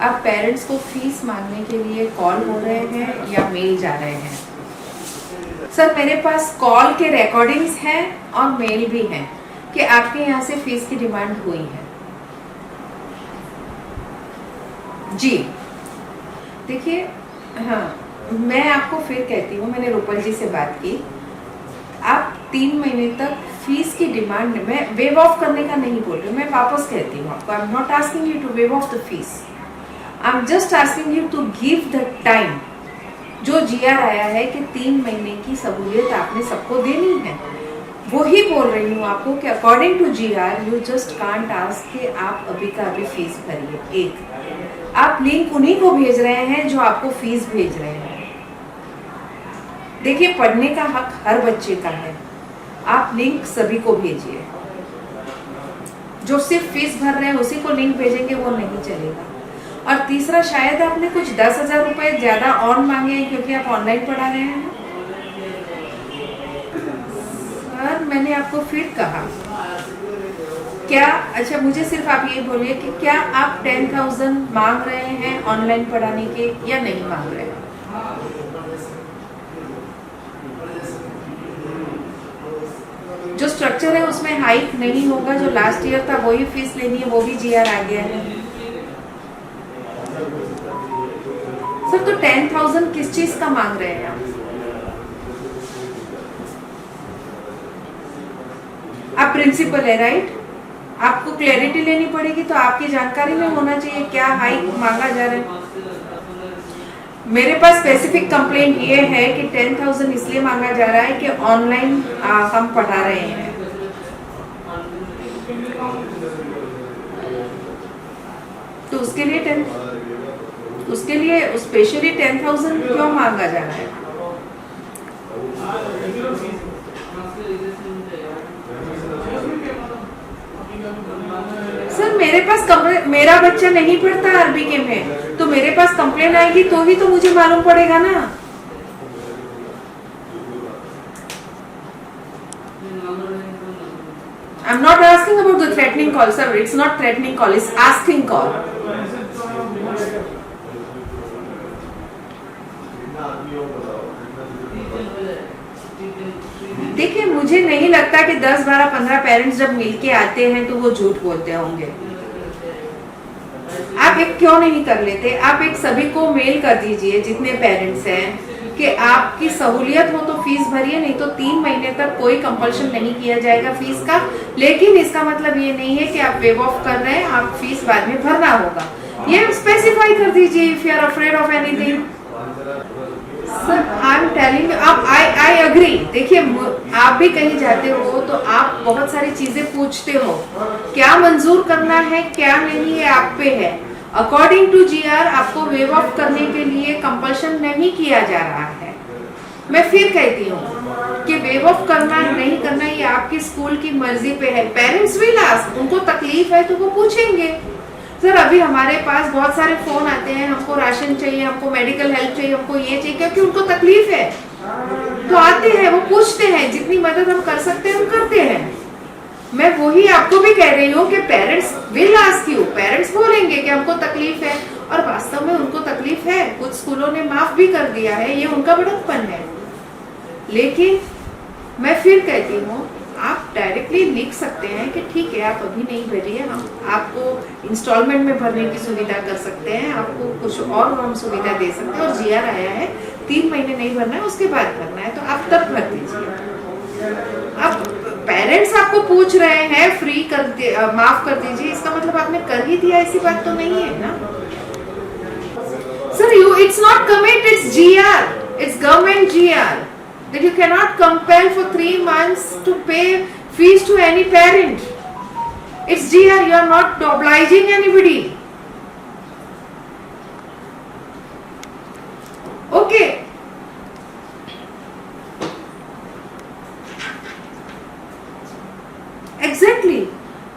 अब पेरेंट्स को फीस मांगने के लिए कॉल हो रहे हैं या मेल जा रहे हैं? सर, मेरे पास कॉल के रिकॉर्डिंग्स हैं और मेल भी हैं कि आपके यहाँ से फीस की डिमांड हुई है। जी देखिए, हाँ, मैं आपको फिर कहती हूँ, मैंने रूपल जी से बात की। आप 3 महीने तक फीस की डिमांड में वेव ऑफ करने का नहीं बोल रही, मैं वापस कहती हूँ आपको, I am not asking you to waive off the fees, I am just asking you to give the time. जो जीआर आया है कि 3 महीने की सहूलियत आपने सबको देनी है, वो ही बोल रही हूँ आपको कि according to GR you just can't ask कि आप अभी का अभी फीस भरिए। एक आप लिंक उन्हीं को भेज रहे हैं जो आपको फीस भेज रहे हैं। देखिए, पढ़ने का हक हर बच्चे का है, आप लिंक सभी को भेजिए। जो सिर्फ फीस भर रहे हैं उसी को लिंक भेजेंगे वो नहीं चलेगा। और तीसरा, शायद आपने कुछ 10,000 रुपए ज्यादा और मांगे हैं क्योंकि आप ऑनलाइन पढ़ा रहे हैं। सर, मैंने आपको फिर कहा क्या, अच्छा मुझे सिर्फ आप ये बोलिए कि क्या आप 10,000 मांग रहे हैं ऑनलाइन पढ़ाने के या नहीं मांग रहे हैं? जो स्ट्रक्चर है उसमें हाइक नहीं होगा, जो लास्ट ईयर था वही फीस लेनी है, वो भी जीआर आ गया है। सर, तो 10,000 किस चीज का मांग रहे हैं आप प्रिंसिपल है, राइट? आपको क्लैरिटी लेनी पड़ेगी, तो आपकी जानकारी में होना चाहिए क्या हाइक मांगा जा रहा है। मेरे पास स्पेसिफिक कंप्लेंट ये है कि 10,000 इसलिए मांगा जा रहा है कि ऑनलाइन हम पढ़ा रहे हैं, तो उसके लिए स्पेशली 10,000 क्यों मांगा जा रहा है? सर, मेरे पास मेरा बच्चा नहीं पढ़ता अरबी के में, तो मेरे पास कंप्लेन आएगी तो ही तो मुझे मालूम पड़ेगा ना। I'm not asking about the threatening call, sir. It's not threatening call, it's asking call. देखिए, मुझे नहीं लगता कि 10, 12, 15 पेरेंट्स जब मिलके आते हैं तो वो झूठ बोलते होंगे। आप एक क्यों नहीं कर लेते, आप एक सभी को मेल कर दीजिए जितने पेरेंट्स हैं कि आपकी सहूलियत हो तो फीस भरिए, नहीं तो 3 महीने तक कोई कंपल्शन नहीं किया जाएगा फीस का। लेकिन इसका मतलब ये नहीं है कि आप वेव ऑफ कर रहे हैं, आप फीस बाद में भरना होगा, ये स्पेसिफाई कर दीजिए if you are afraid of anything. Sir, I am telling you, आप आई एग्री। देखिए, आप भी कहीं जाते हो तो आप बहुत सारी चीजें पूछते हो, क्या मंजूर करना है क्या नहीं, ये आप पे है। अकॉर्डिंग टू जीआर आपको वेव ऑफ करने के लिए कंपल्शन नहीं किया जा रहा है। मैं फिर कहती हूँ कि वेव ऑफ करना नहीं करना ये आपकी स्कूल की मर्जी पे है। पेरेंट्स विल आस्क, उनको तकलीफ है तो वो पूछेंगे। सर, अभी हमारे पास बहुत सारे फोन आते हैं, हमको राशन चाहिए, हमको मेडिकल हेल्प चाहिए, हमको ये चाहिए, क्योंकि उनको तकलीफ है तो आते हैं, वो पूछते हैं। जितनी मदद हम कर सकते हैं हम करते हैं। मैं वही आपको भी कह रही हूँ कि parents will ask you, parents बोलेंगे कि हमको तकलीफ है, और वास्तव में उनको तकलीफ है। कुछ स्कूलों ने माफ भी कर दिया है, ये उनका बड़प्पन है। लेकिन मैं फिर कहती हूँ, आप डायरेक्टली लिख सकते हैं कि ठीक है आप अभी नहीं भरिए, हम आपको इंस्टॉलमेंट में भरने की सुविधा कर सकते हैं, आपको कुछ और हम सुविधा दे सकते हैं, और जीआर आया है 3 महीने नहीं भरना है, उसके बाद भरना है, तो आप तब भर दीजिए। अब पेरेंट्स आपको पूछ रहे हैं फ्री कर माफ कर दीजिए, इसका मतलब आपने कर ही दिया, ऐसी बात तो नहीं है ना। Sir, it's not commit, it's GR, it's government GR that you cannot compel for 3 months to pay fees to any parent. It's GR, you are not obliging anybody. Okay. Exactly.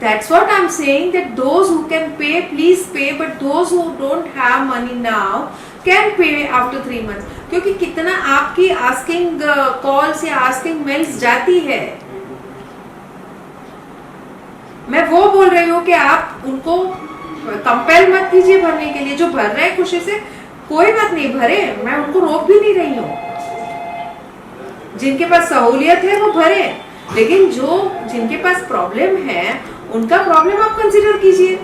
That's what I'm saying, that those who can pay, please pay, but those who don't have money now can pay after 3 months. क्योंकि कितना आपकी asking calls या asking mails जाती है। मैं वो बोल रही हूँ कि आप उनको कंपेल मत कीजिए भरने के लिए। जो भर रहे हैं खुशी से, कोई बात नहीं, भरे, मैं उनको रोक भी नहीं रही हूँ। जिनके पास सहूलियत है वो भरे, लेकिन जिनके पास प्रॉब्लम है उनका प्रॉब्लम आप कंसीडर कीजिए।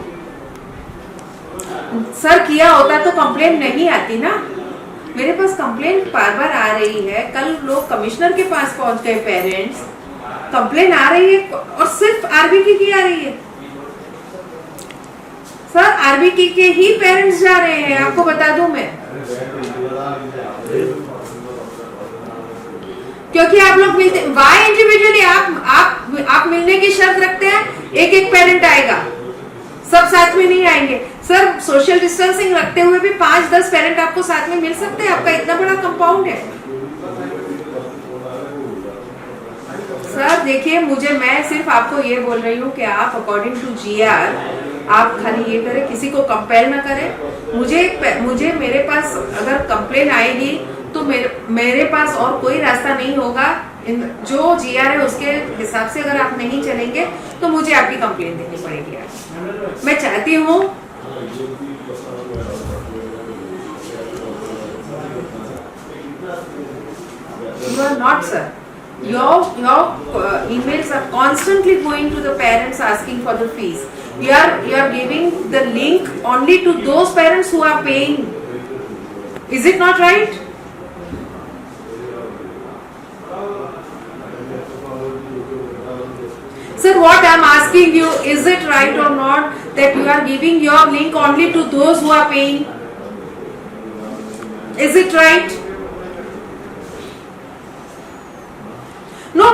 सर किया होता तो कंप्लेन नहीं आती ना। मेरे पास कंप्लेन बार बार आ रही है। कल लोग कमिश्नर के पास पहुंच गए, पेरेंट्स, कंप्लेन आ रही है और सिर्फ आरबीकी की आ रही है। सर आरबीकी के ही पेरेंट्स जा रहे हैं, आपको बता दूं मैं, क्योंकि आप लोग मिलते, वाई इंडिविजुअली आप मिलने की शर्त रखते हैं, एक एक पेरेंट आएगा, सब साथ में नहीं आएंगे। सर सोशल डिस्टेंसिंग रखते हुए भी 5-10 पेरेंट आपको साथ में मिल सकते हैं, आपका इतना बड़ा कंपाउंड है। सर देखिए, मैं सिर्फ आपको ये बोल रही हूँ कि आप अकॉर्डिंग टू जीआर आप खाली ये करें, किसी को कंपेल ना करें। मुझे मेरे पास अगर कंप्लेन आएगी तो मेरे पास और कोई रास्ता नहीं होगा। जो जीआर है उसके हिसाब से अगर आप नहीं चलेंगे तो मुझे आपकी कंप्लेन देनी पड़ेगी। मैं चाहती हूँ you are not, sir. Your emails are constantly going to the parents asking for the fees. You are giving the link only to those parents who are paying. Is it not right? Sir, what I am asking you, is it right or not that you are giving your link only to those who are paying? Is it right? No,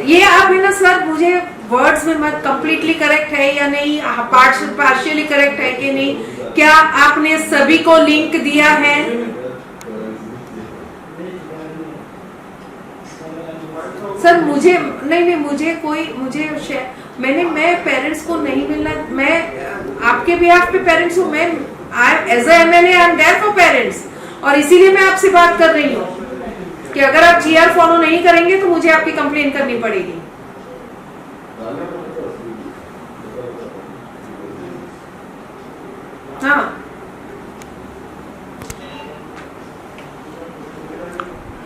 ये आप है ना sir, मुझे words में मत, completely correct है या नहीं, पार्शियली करेक्ट है कि नहीं, क्या आपने सभी को लिंक दिया है? सर मुझे नहीं, मैं पेरेंट्स को नहीं मिलना, मैं आपके भी आप पे पेरेंट्स हूँ, मैं as a MLA I am there for parents, और इसीलिए मैं आपसे बात कर रही हूँ कि अगर आप जीआर फॉलो नहीं करेंगे तो मुझे आपकी कंप्लेन करनी पड़ेगी। हाँ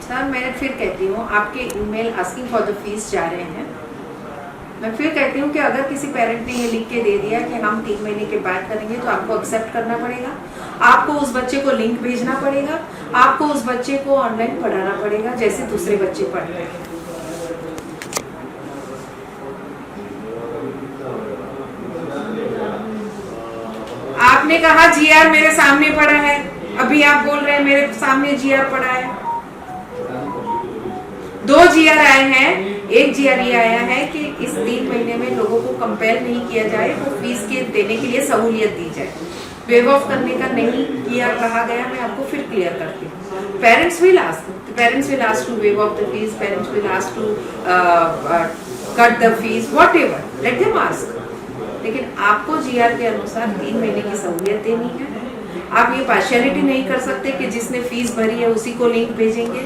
सर, मैं फिर कहती हूँ, आपके email asking for the fees जा रहे हैं। मैं फिर कहती हूँ कि अगर किसी पेरेंट ने ये लिख के दे दिया कि हम 3 महीने के बाद करेंगे तो आपको एक्सेप्ट करना पड़ेगा। आपको उस बच्चे को लिंक भेजना पड़ेगा, आपको उस बच्चे को ऑनलाइन पढ़ाना पड़ेगा जैसे दूसरे बच्चे पढ़ रहे हैं। आपने कहा जीआर मेरे सामने पड़ा है, अभी आप बोल रहे हैं मेरे सामने जीआर पड़ा है। 2 जीआर आए हैं। एक जीआर ये आया है कि इस 3 महीने में लोगों को कंपेल नहीं किया जाए, वो फीस के देने के लिए सहूलियत दी जाए। वेव ऑफ करने का नहीं किया कहा गया। मैं आपको फिर क्लियर करती हूँ। Parents will ask to waive off the fees, parents will ask to cut the fees, whatever, let them ask. लेकिन आपको जीआर के अनुसार 3 महीने की सहूलियत देनी है। आप ये पार्शियलिटी नहीं कर सकते कि जिसने फीस भरी है उसी को लिंक भेजेंगे।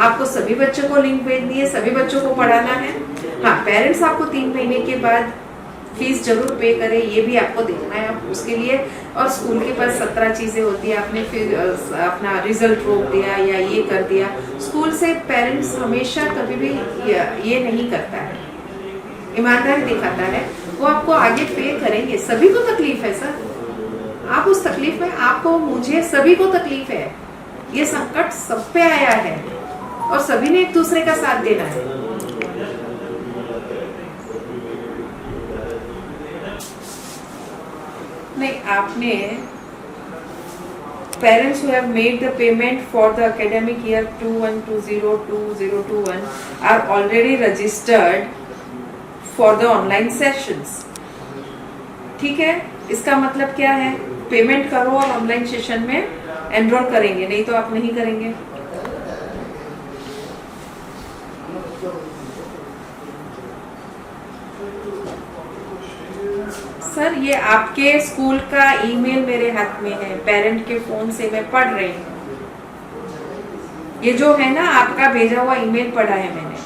आपको सभी बच्चों को लिंक भेजनी है, सभी बच्चों को पढ़ाना है। हाँ, पेरेंट्स आपको 3 महीने के बाद फीस जरूर पे करे, ये भी आपको देखना है आप उसके लिए। और स्कूल के पास 17 चीजें होती है, आपने फिर अपना रिजल्ट रोक दिया या ये कर दिया। स्कूल से पेरेंट्स हमेशा कभी भी ये नहीं करता है, ईमानदारी दिखाता है। वो आपको आगे पे करेंगे। सभी को तकलीफ है सर, आप उस तकलीफ में, आपको, मुझे, सभी को तकलीफ है। ये संकट सब पे आया है और सभी ने एक दूसरे का साथ देना है। नहीं, आपने parents who have made the payment for the academic year 2120-2021 are already registered for the online sessions. ठीक है, इसका मतलब क्या है? पेमेंट करो और ऑनलाइन सेशन में एनरोल करेंगे, नहीं तो आप नहीं करेंगे। सर, ये आपके स्कूल का ईमेल मेरे हाथ में है, पेरेंट के फोन से मैं पढ़ रही हूँ। ये जो है ना, आपका भेजा हुआ ईमेल पढ़ा है मैंने।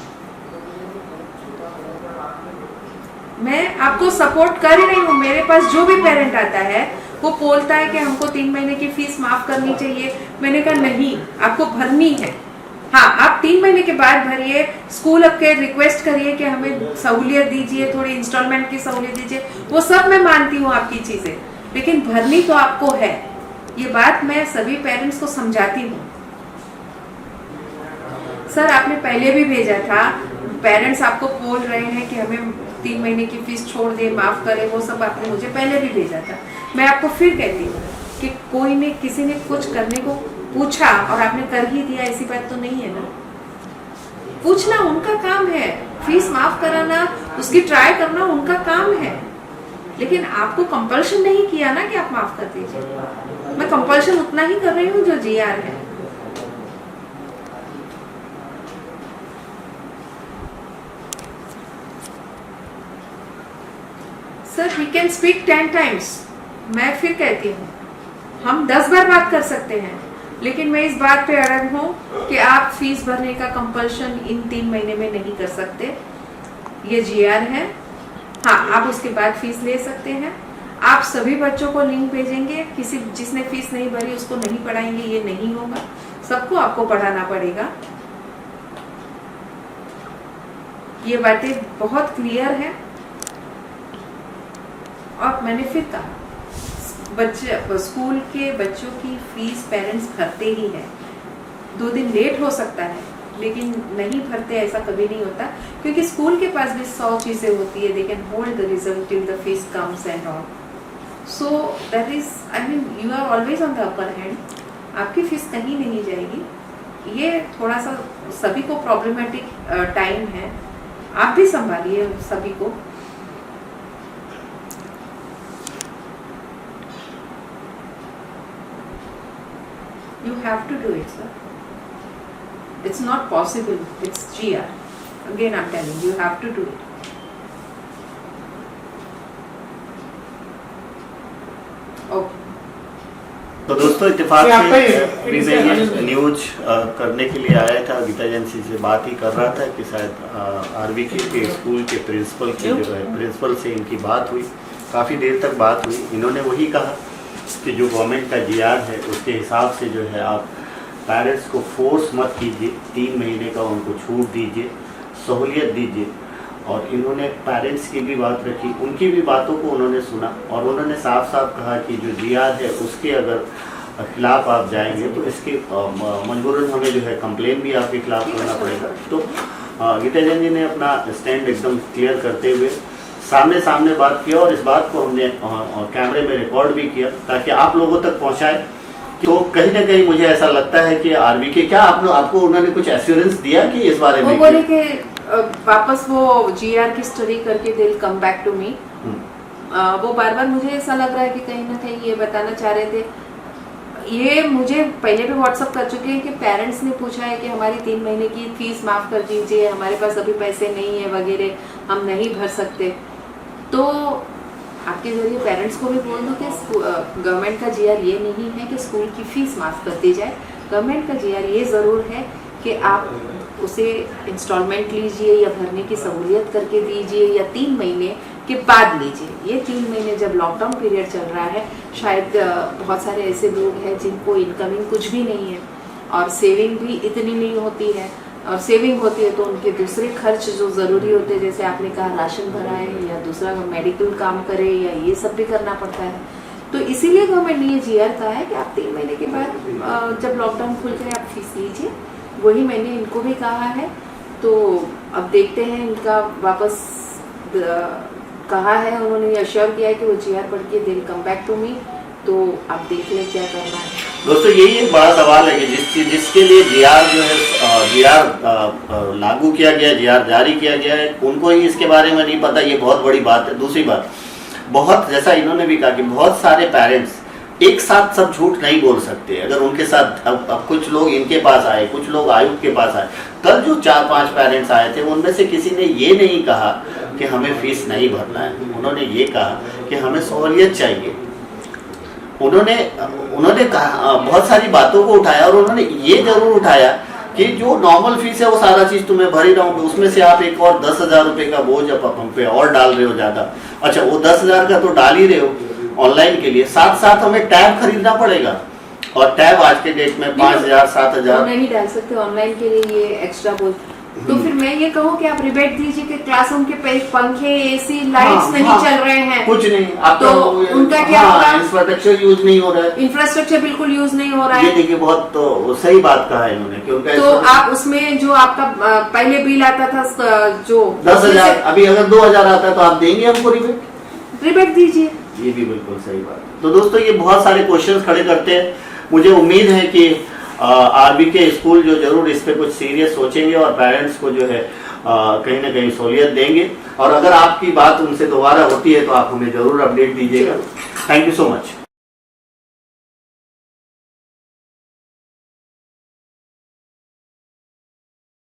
मैं आपको सपोर्ट कर रही हूँ। मेरे पास जो भी पेरेंट आता है वो बोलता है कि हमको 3 महीने की फीस माफ करनी चाहिए। मैंने कहा नहीं, आपको भरनी है। हाँ, आप 3 महीने के बाद भरिए, स्कूल के रिक्वेस्ट करिए कि हमें सहूलियत दीजिए, थोड़ी इंस्टॉलमेंट की सहूलियत दीजिए, वो सब मैं मानती हूँ आपकी चीजें, लेकिन भरनी तो आपको है। ये बात मैं सभी पेरेंट्स को समझाती हूँ। सर, आपने पहले भी भेजा था, पेरेंट्स आपको बोल रहे हैं कि हमें 3 महीने की फीस छोड़ दे, माफ करे, वो सब आपने मुझे पहले भी भेजा था। मैं आपको फिर कहती हूँ कि कोई ने किसी ने कुछ करने को पूछा और आपने कर ही दिया, ऐसी बात तो नहीं है ना। पूछना उनका काम है, फीस माफ कराना, उसकी ट्राई करना उनका काम है, लेकिन आपको कंपल्शन नहीं किया ना कि आप माफ कर दीजिए। मैं कंपल्शन उतना ही कर रही हूँ जो जीआर है। Sir, we can speak 10 times. मैं फिर कहती हूँ, हम 10 बार बात कर सकते हैं, लेकिन मैं इस बात पे अड़ग हूँ कि आप फीस भरने का कंपल्शन इन 3 महीने में नहीं कर सकते। ये जीआर है। हाँ, आप उसके बाद फीस ले सकते हैं। आप सभी बच्चों को लिंक भेजेंगे, किसी जिसने फीस नहीं भरी उसको नहीं पढ़ाएंगे, ये नहीं होगा। सबको आपको पढ़ाना पड़ेगा। ये बातें बहुत क्लियर है। और मैंने फिर कहा, बच्चे स्कूल के बच्चों की फीस पेरेंट्स भरते ही हैं। 2 दिन लेट हो सकता है, लेकिन नहीं भरते ऐसा कभी नहीं होता, क्योंकि स्कूल के पास भी 100 चीजें होती है। They can hold the result till the fees comes and all. So that is, I mean, you are always on the upper hand. आपकी फीस कहीं नहीं जाएगी। ये थोड़ा सा सभी को प्रॉब्लमेटिक टाइम है, आप भी संभालिए सभी को। You have to do it, sir. It's not possible. It's GR. Again, I'm telling you, you have to do it. Okay. तो दोस्तों, इत्तेफाक से भी मैं ये न्यूज करने के लिए आया था। गीता एजेंसी से बात ही कर रहा था कि शायद आरवीके के स्कूल के प्रिंसिपल की जो है, प्रिंसिपल से इनकी बात हुई, काफ़ी देर तक बात हुई। इन्होंने वही कहा कि जो गवर्नमेंट का जीआर है उसके हिसाब से जो है आप पेरेंट्स को फोर्स मत कीजिए, 3 महीने का उनको छूट दीजिए, सहूलियत दीजिए। और इन्होंने पेरेंट्स की भी बात रखी, उनकी भी बातों को उन्होंने सुना, और उन्होंने साफ साफ कहा कि जो जीआर है उसके अगर खिलाफ आप जाएंगे तो इसके मजबूरन हमें जो है कंप्लेन भी आपके खिलाफ करना पड़ेगा। तो गीता जैन जी ने अपना स्टैंड एकदम क्लियर करते हुए सामने सामने बात किया, और इस बात को हमने कैमरे में रिकॉर्ड भी किया ताकि आप लोगों तक पहुंचाए। तो कहीं ना कहीं मुझे ऐसा लगता है कि आरवीके, क्या आपको उन्होंने कुछ एश्योरेंस दिया कि इस बारे में? वो बोले कि वापस वो जीआर की स्टडी करके they will come back to me. वो बार बार मुझे ऐसा लग रहा है कि कहीं ना कहीं ये बताना चाह रहे थे। ये मुझे पहले भी व्हाट्सअप कर चुके हैं कि पेरेंट्स ने पूछा है कि हमारी 3 महीने की फीस माफ कर दीजिए, हमारे पास अभी पैसे नहीं है वगैरह, हम नहीं भर सकते। तो आपके जरिए पेरेंट्स को भी बोल दो कि गवर्नमेंट का जीआर ये नहीं है कि स्कूल की फीस माफ कर दी जाए। गवर्नमेंट का जीआर ये ज़रूर है कि आप उसे इंस्टॉलमेंट लीजिए या भरने की सहूलियत करके दीजिए, या 3 महीने के बाद लीजिए। ये 3 महीने जब लॉकडाउन पीरियड चल रहा है, शायद बहुत सारे ऐसे लोग हैं जिनको इनकमिंग कुछ भी नहीं है और सेविंग भी इतनी नहीं होती है, और सेविंग होती है तो उनके दूसरे खर्च जो ज़रूरी होते हैं, जैसे आपने कहा राशन भराए या दूसरा मेडिकल काम करे, या ये सब भी करना पड़ता है। तो इसीलिए गवर्नमेंट ने ये जीआर कहा है कि आप 3 महीने के बाद जब लॉकडाउन खुल जाए आप फीस लीजिए। वही मैंने इनको भी कहा है। तो अब देखते हैं, इनका वापस कहा है, उन्होंने अश्योर किया है कि वो जीआर पढ़ के they will come back to me. तो आप देख लें क्या करना है। दोस्तों, यही एक बड़ा सवाल है कि जिसके लिए जीआर जो है जीआर लागू किया गया, जीआर जारी किया गया है, उनको ही इसके बारे में नहीं पता। ये बहुत बड़ी बात है। दूसरी बात, बहुत जैसा इन्होंने भी कहा कि बहुत सारे पेरेंट्स एक साथ सब झूठ नहीं बोल सकते। अगर उनके साथ अब कुछ लोग इनके पास आए, कुछ लोग आयुक्त के पास आए, कल जो 4-5 पेरेंट्स आए थे उनमें से किसी ने ये नहीं कहा कि हमें फीस नहीं भरना है। उन्होंने ये कहा कि हमें सहूलियत चाहिए। उन्होंने कहा, बहुत सारी बातों को उठाया, और उन्होंने ये जरूर उठाया कि जो नॉर्मल फीस है वो सारा चीज तुम्हें भर ही रहा हूँ, उसमें से आप एक और 10,000 रुपए का बोझ अब हम पे और डाल रहे हो ज्यादा। अच्छा वो 10,000 का तो डाल ही रहे हो ऑनलाइन के लिए, साथ साथ हमें टैब खरीदना पड़ेगा, और टैब आज के डेट में 5,000 7,000 नहीं डाल सकते ऑनलाइन के लिए ये एक्स्ट्रा बोझ। तो फिर मैं ये कहूँ कि आप रिबेट दीजिए कि क्लासरूम के पंखे एसी लाइट्स नहीं चल रहे हैं, कुछ नहीं तो उनका क्या होगा? इंफ्रास्ट्रक्चर यूज नहीं हो रहा है, इंफ्रास्ट्रक्चर बिल्कुल यूज नहीं हो रहा ये है। देखिए बहुत तो सही बात कहा है इन्होंने कि उनका तो आप उसमें जो आपका पहले बिल आता था जो 10,000, अभी अगर 2,000 आता है तो आप देंगे हमको रिबेट दीजिए। ये भी बिल्कुल सही बात है। तो दोस्तों ये बहुत सारे क्वेश्चंस खड़े करते हैं, मुझे उम्मीद है कि आरबी के स्कूल जो जरूर इस पे कुछ सीरियस सोचेंगे और पेरेंट्स को जो है कहीं ना कहीं सहूलियत देंगे, और अगर आपकी बात उनसे दोबारा होती है तो आप हमें जरूर अपडेट दीजिएगा। Thank you so much.